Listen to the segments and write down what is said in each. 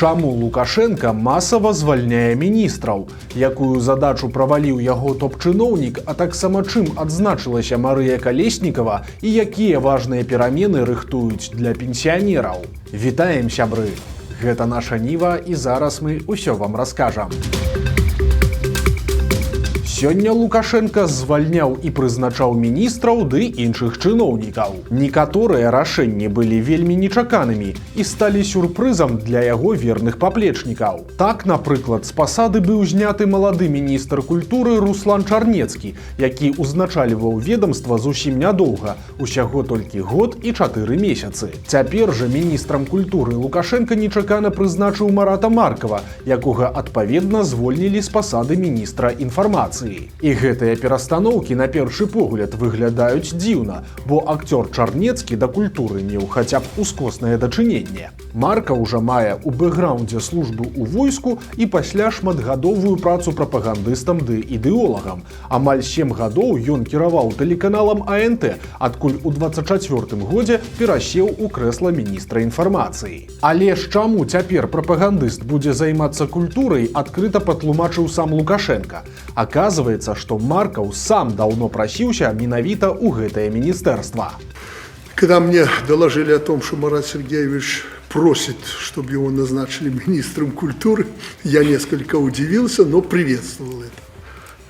Чаму Лукашенко масава звальняе міністраў? Якую задачу праваліў яго топ-чыноўнік, а таксама чым адзначылася Марыя Калеснікава і якія важныя перамены рыхтуюць для пенсіянераў? Вітаем, сябры! Гэта наша Ніва, і зараз мы ўсё вам раскажам. Сёння Лукашенко звальняў і прызначаў міністраў ды іншых чыноўнікаў. Некаторыя рашэнні былі вельмі нечаканымі і сталі сюрпрызам для яго верных паплечнікаў. Так, напрыклад, з пасады быў зняты малады міністр культуры Руслан Чарнецкі, які ўзначальваў ведамства зусім нядоўга, усяго толькі год і 4 месяцы. Цяпер жа міністрам культуры Лукашенко нечакана прызначыў Марата Маркава, якога адпаведна звольнілі з пасады міністра інфармацыі. І гэтыя перастаноўкі на першы погляд выглядаюць дзіўна, бо акцёр Чарнецкі да культуры меў хаця б ускоснае дачыненне. Марка ўжо мае ў бэкграўндзе службу ў войску і пасля шматгадовую працу прапагандыстам ды ідэолагам. Амаль 7 гадоў ён кіраваў тэлеканалам АНТ, адкуль у 24-м годзе перасеў у крэсла міністра інфармацыі. Але ж чаму цяпер прапагандыст будзе займацца культурай, адкрыта патлумачыў сам Лукашенко. Оказывается, что Марков сам давно просился менавіта у гэтае министерство. Когда мне доложили о том, что Марат Сергеевич просит, чтобы его назначили министром культуры, я несколько удивился, но приветствовал это.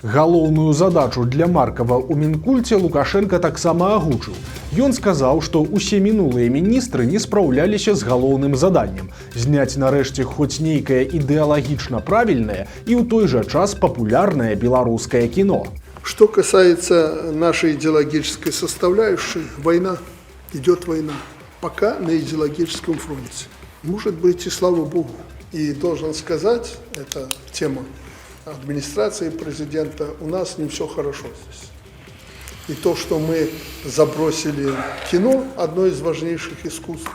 Галоўную задачу для Маркова у Мінкульце Лукашенко таксама агучыў. Ён сказаў, што ўсе мінулыя міністры не спраўляліся з галоўным заданнем – зняць нарэшце хоць нейкае ідэалагічна правільнае і ў той жа час папулярнае беларускае кіно. Что касается нашей идеологической составляющей, война, идет война. Пока на идеологическом фронте. Может быть, и слава Богу. И должен сказать, это тема администрации президента, у нас не все хорошо здесь. И то, что мы забросили кино, одно из важнейших искусств,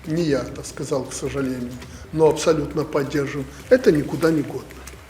не я это сказал, к сожалению, но абсолютно поддерживаю, это никуда не годно.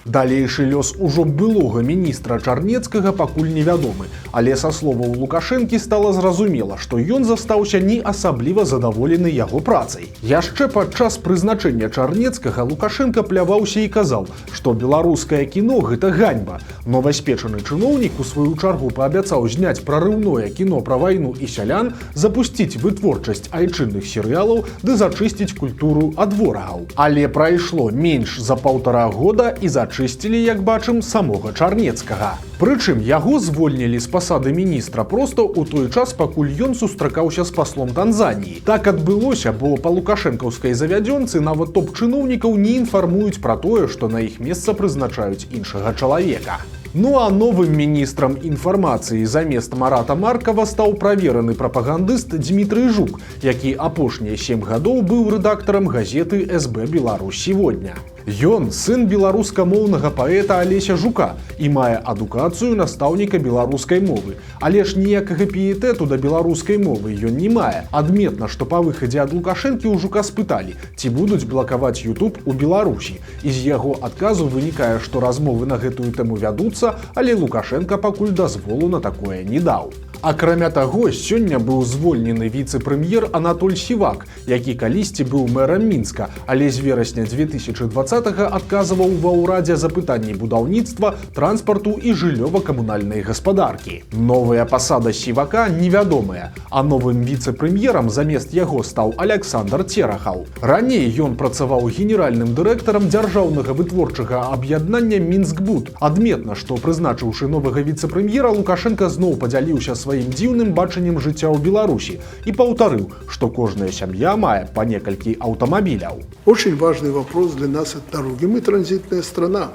Далейшы лёс ужо былога міністра Чарнецкага пакуль невядомы, але са словаў Лукашэнкі стала зразумела, што ён застаўся не асабліва задаволены яго працай. Яшчэ падчас прызначэння Чарнецкага Лукашенко пляваўся і казаў, што беларускае кіно гэта ганьба. Новаспечаны чыноўнік у сваю чаргу паабяцаў зняць прарыўное кіно пра вайну і сялян, запусціць вытворчасць айчынных серыялаў ды зачысціць культуру ад ворагаў. Але прайшло менш за 1,5 года і зачысцілі, як бачым, самога Чарнецкага. Прычым яго звольнілі з пасады міністра проста ў той час, пакуль ён сустракаўся з паслом Танзаніі. Так адбылося, бо па лукашэнкаўскай завядзёнцы нават топ-чыноўнікаў не інфармуюць пра тое, што на іх месца прызначаюць іншага чалавека. Ну а новым міністрам інфармацыі замест Марата Маркава стаў правераны прапагандыст Дмітрый Жук, які апошнія 7 гадоў быў рэдактарам газеты СБ «Беларусь сегодня». Ён сын беларускамоўнага паэта Алеся Жука і мае адукацыю настаўніка беларускай мовы. Але ж ніякага піетэту да беларускай мовы ён не мае. Адметна, што па выхадзе ад Лукашэнкі ў Жука спыталі, ці будуць блакаваць YouTube у Беларусі. І з яго адказу вынікае, што размовы на гэтую тэму вядуцца, але Лукашенко пакуль дазволу на такое не даў. Акрамя таго, сёння быў звольнены віцэ-прэм'ер Анатоль Сівак, які калісьці быў мэрам Мінска, але з верасня 2020-га адказваў ва ўрадзе за пытанні будаўніцтва, транспарту і жыллёва-камунальнай гаспадаркі. Новая пасада Сівака невядомая, а новым віцэ-прэм'ерам замест яго стаў Аляксандр Церахаў. Раней ён працаваў генеральным дырэктарам дзяржаўнага вытворчага аб'яднання Мінскбуд. Адметна, што прызначыўшы новага віцэ-прэм'ера, Лукашенко зноў падзяліўся сваім дзіўным бачаннем жыцця ў Беларусі і паўтарыў, што кожная сям'я мае па некалькі аўтамабіляў. Очень важный вопрос для нас – это дороги. Мы транзитная страна,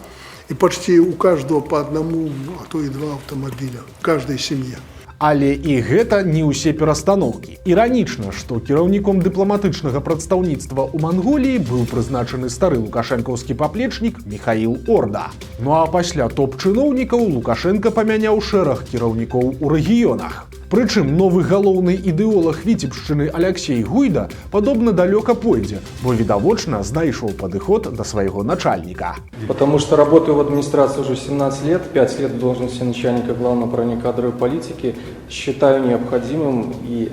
и почти у каждого по одному, а то и 2 автомобиля, в каждой семье. Але і гэта не ўсе перастаноўкі. Іранічна, што кіраўніком дыпламатычнага прадстаўніцтва ў Манголіі быў прызначаны стары лукашэнкаўскі паплечнік Міхаіл Орда. Ну а пасля топ-чыноўнікаў Лукашенко памяняў шэраг кіраўнікоў у рэгіёнах. Прычым новы галоўны ідэолаг Віцебшчыны Аляксей Гуйда падобна далёка пойдзе, бо відавочна знайшоў падыход да свайго начальніка. Потому что работаю в администрации уже 17 лет, 5 лет в должности начальника главного управления кадровой политики, считаю необходимым и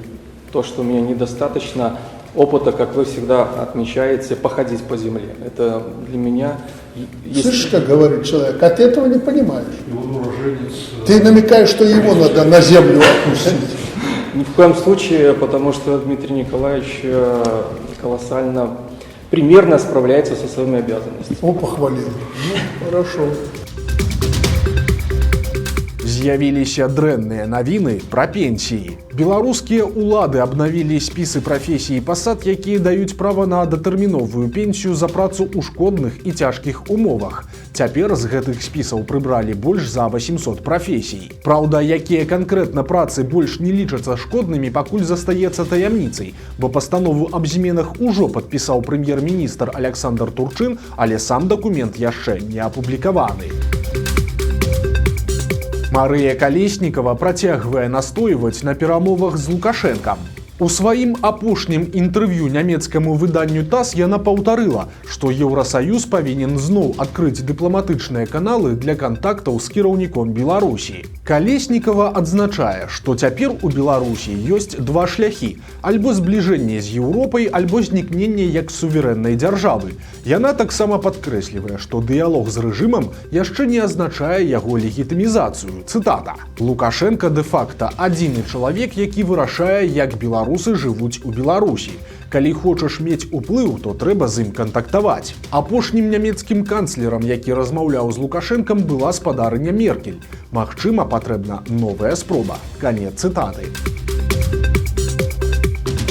то, что у меня недостаточно опыта, как вы всегда отмечаете, походить по земле. Это для меня... Слышишь, как говорит человек, а ты этого не понимаешь. Ты намекаешь, что его надо на землю опустить. Ни в коем случае, потому что Дмитрий Николаевич колоссально, примерно справляется со своими обязанностями. О, похвалил. Ну, хорошо. З'явіліся дрэнныя навіны пра пенсіі. Беларускія ўлады абнавілі спісы прафесій і пасад, якія даюць права на датэрміновую пенсію за працу ў шкодных і цяжкіх умовах. Цяпер з гэтых спісаў прыбралі больш за 800 прафесій. Праўда, якія канкрэтна працы больш не лічацца шкоднымі, пакуль застаецца таямніцай, бо пастанову аб зменах ужо падпісаў прэм'ер-міністр Александр Турчын, але сам дакумент яшчэ не апублікаваны. Марыя Калеснікава працягвае настойваць на перамовах з Лукашэнкам. У сваім апошнім інтэрв'ю нямецкаму выданню ТАСС яна паўтарыла, што Еўрасаюз павінен зноў адкрыць дыпламатычныя каналы для кантактаў з кіраўніком Беларусі. Калеснікава адзначае, што цяпер у Беларусі ёсць два шляхі: альбо збліжэнне з Еўропай, альбо знікненне як суверэннай дзяржавы. Яна таксама падкрэслівае, што дыялог з рэжымам яшчэ не азначае яго легітымізацыю. Цытата: «Лукашенко дэ-факта адзіны чалавек, які вырашае, як беларусы жывуць у Беларусі. Калі хочаш мець уплыў, то трэба з ім кантактаваць». Апошнім нямецкім канцлерам, які размаўляў з Лукашэнкам, была спадарыня Меркель. Магчыма, патрэбна новая спроба. Канец цытаты.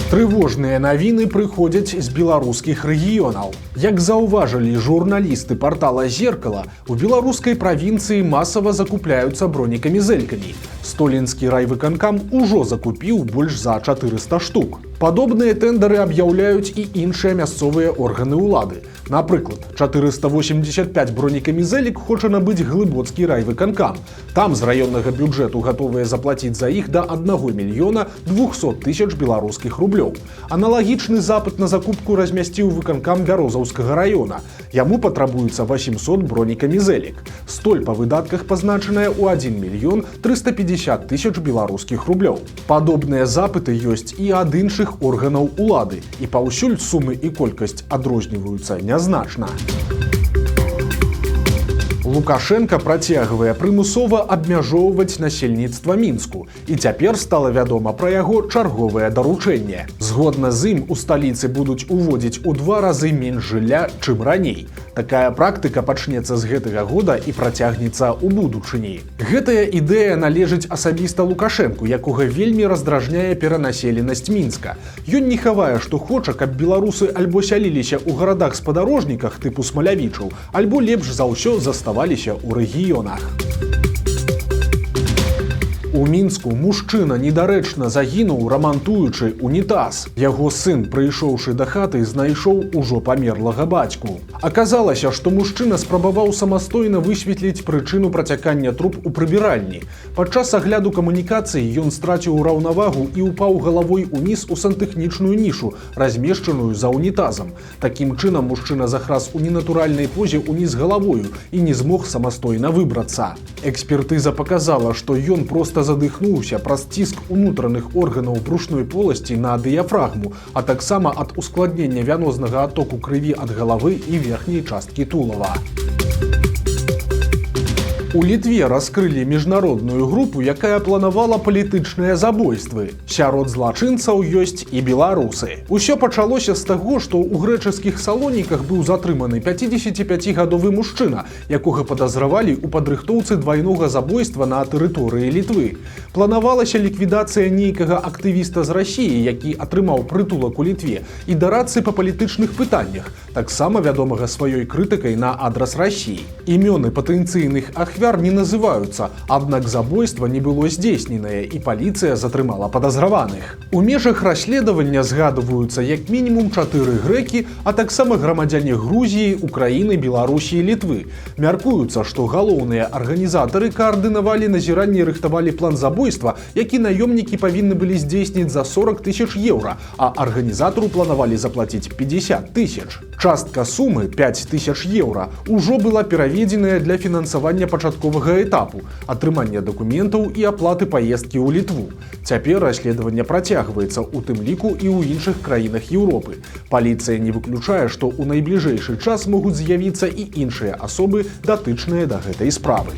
Трывожныя навіны прыходзяць з беларускіх рэгіёнаў. Як заўважылі журналісты партала «Зеркало», у беларускай правінцыі масава закупляюцца бронекамізэлькамі. Столінскі райвыканкам ужо закупіў больш за 400 штук. Падобныя тэндары аб'яўляюць і іншыя мясцовыя органы ўлады. Напрыклад, 485 бронекамізэлек хоча набыць Глыбоцкі райвыканкам. Там з раённага бюджэту гатовыя заплаціць за іх да 1 мільёна 200 тысяч беларускіх рублёў. Аналагічны запыт на закупку размясціў выканкам Бярозаўскага раёна. Яму патрабуецца 800 бронекамізэлек. Столь па выдатках пазначаная ў 1 мільён 350 тысяч беларускіх рублёў. Падобныя запыты ёсць і ад іншых органаў улады, і паўсюль сумы і колькасць адрозніваюцца нязначна. Лукашенко працягвае прымусова абмяжоўваць насельніцтва Мінску, і цяпер стала вядома пра яго чарговае даручэнне. Згодна з ім у сталіцы будуць уводзіць у 2 разы менш жылля, чым раней. Такая практыка пачнецца з гэтага года і працягнецца ў будучыні. Гэтая ідэя належыць асабіста Лукашэнку, якога вельмі раздражняе перанаселенасць Мінска. Ён не хавае, што хоча, каб беларусы альбо сяліліся ў гарадах-спадарожніках тыпу Смалявічаў, альбо лепш за ўсё заставаліся ў рэгіёнах. У Мінску мужчына недарэчна загінуў, рамантуючы унітаз. Яго сын, прыйшоўшы да хаты, знайшоў ужо памерлага бацьку. Аказалася, што мужчына спрабаваў самастойна высветліць прычыну працякання труб у прыбіральні. Падчас агляду камунікацыі ён страціў раўнавагу і ўпаў галавой уніз у сантэхнічную нішу, размешчаную за унітазам. Такім чынам мужчына захрас у ненатуральнай позе уніз галавою і не змог самастойна выбрацца. Экспертыза паказала, што ён проста задыхнуўся праз ціск унутраных органаў брушной поласці на дыяфрагму, а таксама ад ускладнення вянознага адтоку крыві ад галавы і верхняй часткі тулава. У Літве раскрылі міжнародную групу, якая планавала палітычныя забойствы. Сярод злачынцаў ёсць і беларусы. Усё пачалося з таго, што ў грэчаскіх салоніках быў затрыманы 55-гадовы мужчына, якога падазравалі ў падрыхтоўцы двайнога забойства на тэрыторыі Літвы. Планавалася ліквідацыя нейкага актывіста з Расіі, які атрымаў прытулак у Літве, і дарадцы па палітычных пытаннях, таксама вядомага сваёй крытыкай на адрас Расіі. Імёны патэнцыйных ахвяр не называюцца, аднак забойства не было здзейсненае, і паліцыя затрымала падазраваных. У межах расследавання згадваюцца як мінімум 4 грэкі, а таксама грамадзяне Грузіі, Украіны, Беларусі і Літвы. Мяркуюцца, што галоўныя арганізатары каардынавалі назіранне і рыхтавалі план забойства, які наёмнікі павінны былі здзейсніць за 40 000 еўра, а арганізатару планавалі заплаціць 50 000. Частка сумы 5000 еўра ўжо была пераведзеная для фінансавання пачатковага этапу, атрымання дакументаў і аплаты паездкі ў Літву. Цяпер расследаванне працягваецца, у тым ліку і ў іншых краінах Еўропы. Паліцыя не выключае, што ў найбліжэйшы час могуць з'явіцца і іншыя асобы, датычныя да гэтай справы.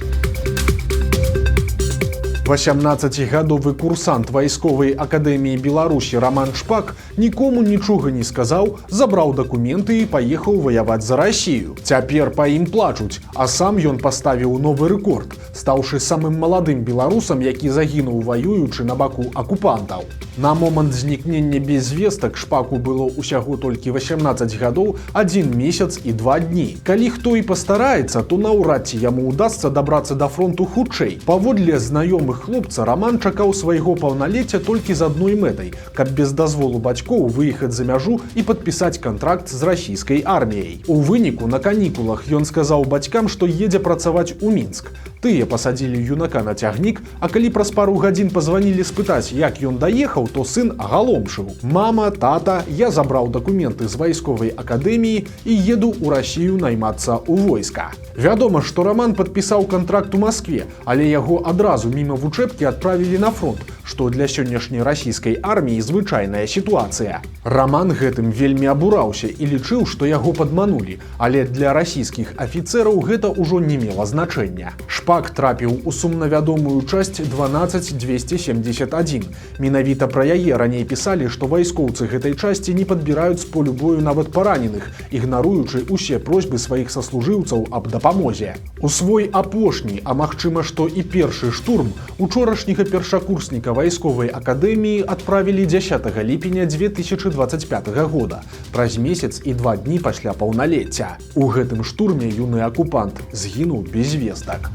18-гадовы курсант вайсковай акадэміі Беларусі Роман Шпак нікому нічога не сказаў, забраў дакументы і паехаў ваяваць за Расію. Цяпер па ім плачуць, а сам ён паставіў новы рэкорд, стаўшы самым маладым беларусам, які загінуў ваюючы на баку акупантаў. На момант знікнення без вестак Шпаку было ўсяго толькі 18 гадоў, 1 месяц і 2 дні. Калі хто і пастараецца, то наўрад ці яму ўдасца дабрацца да фронту хутчэй. Паводле знаёмых хлопца, Роман чакаў свайго паўналецця толькі з адной мэтай, каб без дазволу бацькоў выехаць за мяжу і падпісаць кантракт з расійскай арміяй. У выніку на канікулах ён сказаў бацькам, што едзе працаваць у Мінск. Тыя пасадзілі юнака на цягнік, а калі праз пару гадзін пазванілі спытаць, як ён даехаў, то сын агаломшыў: «Мама, тата, я забраў дакументы з вайсковай акадэміі і еду ў Расію наймацца ў войска». Вядома, што Роман падпісаў кантракт у Маскве, але яго адразу міма вучэбкі адправілі на фронт, што для сённяшняй расійскай арміі звычайная сітуацыя. Роман гэтым вельмі абураўся і лічыў, што яго падманулі, але для расійскіх афіцэраў гэта ўжо не мела значэння. Шпак трапіў у сумнавядомую часць 12271. Менавіта пра яе раней пісалі, што вайскоўцы гэтай часці не падбіраюць з полю бою нават параненых, ігнаруючы ўсе просьбы сваіх саслужыўцаў аб дапамозе. У свой апошні, а магчыма, што і першы штурм, учорашняга першакурсніка вайсковай акадэміі адправілі 10 ліпеня 2025 года, праз месяц і 2 дні пасля паўналецця. У гэтым штурме юны акупант згінуў без вестак.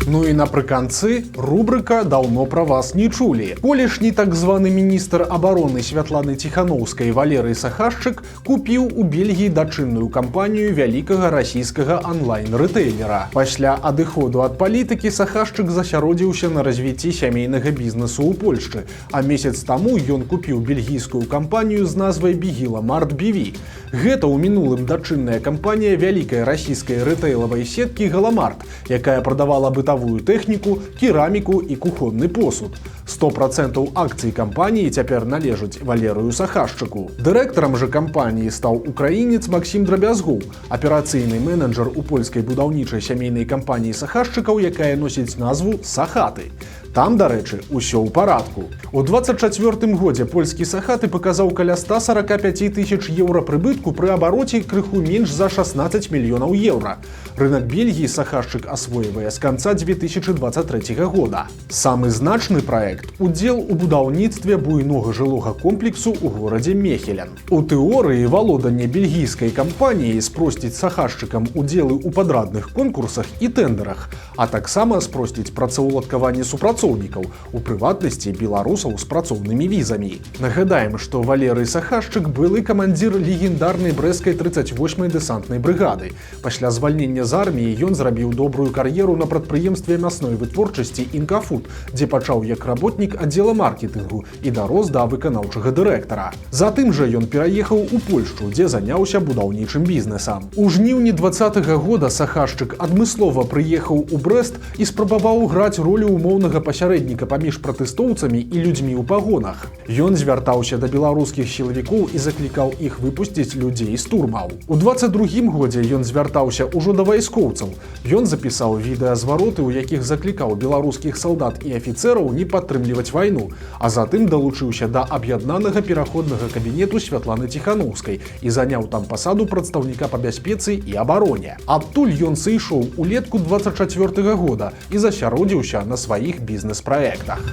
Ну і напрыканцы рубрыка «Даўно пра вас не чулі». Колішні так званы міністр абароны Святланы Ціханаўскай Валерый Сахашчык купіў у Бельгіі дачынную кампанію вялікага расійскага онлайн-рытэйлера. Пасля адыходу ад палітыкі Сахашчык засяродзіўся на развіцці сямейнага бізнесу ў Польшчы, а месяц таму ён купіў бельгійскую кампанію з назвай «Бігіламарт BV». Гэта ў мінулым дачынная кампанія вялікай расійскай рытэйлавай сеткі «Галамарт», якая прадавала бытавую тэхніку, кераміку і кухонны посуд. 100% акцый кампаніі цяпер належаць Валерыю Сахашчыку. Дырэктарам жа кампаніі стаў украінец Максім Драбязгоў, аперацыйны менеджер у польскай будаўнічай сямейнай кампаніі Сахашчыкаў, якая носіць назву «Сахаты». Там, дарэчы, усё ў парадку. У 24 годзе польскі Сахаты паказаў каля 145 тысяч еўра прыбытку пры абароце крыху менш за 16 мільёнаў еўра. Рынак Бельгіі Сахашчык асвойвае з канца 2023 года. Самы значны праект – удзел у будаўніцтве буйнога жылога комплексу ў горадзе Мехелен. У тэорыі валоданне бельгійскай кампаніяй спросціць Сахашчыкам удзелы ў падрадных конкурсах і тэндерах, а таксама спросціць працаўладкаванне супрацоўнікаў, у прыватнасці беларусаў з працоўнымі візамі. Нагадаем, што Валерый Сахашчык былы камандзір легендарнай брэсцкай 38-й дэсантнай брыгады. Пасля звальнення з арміі ён зрабіў добрую кар'еру на прадпрыемстве мясной вытворчасці «Інкафуд», дзе пачаў як работнік аддзела маркетынгу і дарос да выканаўчага дырэктара. Затым жа ён пераехаў у Польшчу, дзе заняўся будаўнічым бізнесам. У жніўні 2020 года Сахашчык адмыслова прыехаў у Брэст і спрабаваў граць ролю умоўнага пасярэдніка паміж пратэстоўцамі і людзьмі ў пагонах. Ён звяртаўся да беларускіх сілавікоў і заклікаў іх выпусціць людзей з турмаў. У 22 годзе ён звяртаўся ўжо да вайскоўцаў. Ён запісаў відэазвароты, у якіх заклікаў беларускіх салдат і афіцэраў не падтрымліваць вайну, а затым далучыўся да аб'яднанага пераходнага кабінету Святланы Ціханаўскай і заняў там пасаду прадстаўніка па бяспецы і абароне. Адтуль ён сышоў улетку 24 года і засяродзіўся на сваіх бізнес-праектах.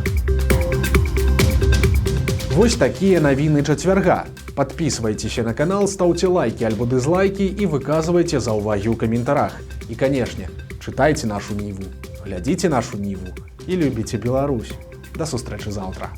Вось такія навіны чацвярга. Подписывайтеся на канал, ставьте лайки альбо дизлайки и выказывайте заўвагі ў каментарах. И, конечно, читайте нашу Ниву, глядите нашу Ниву и любите Беларусь. До сустрэчы завтра.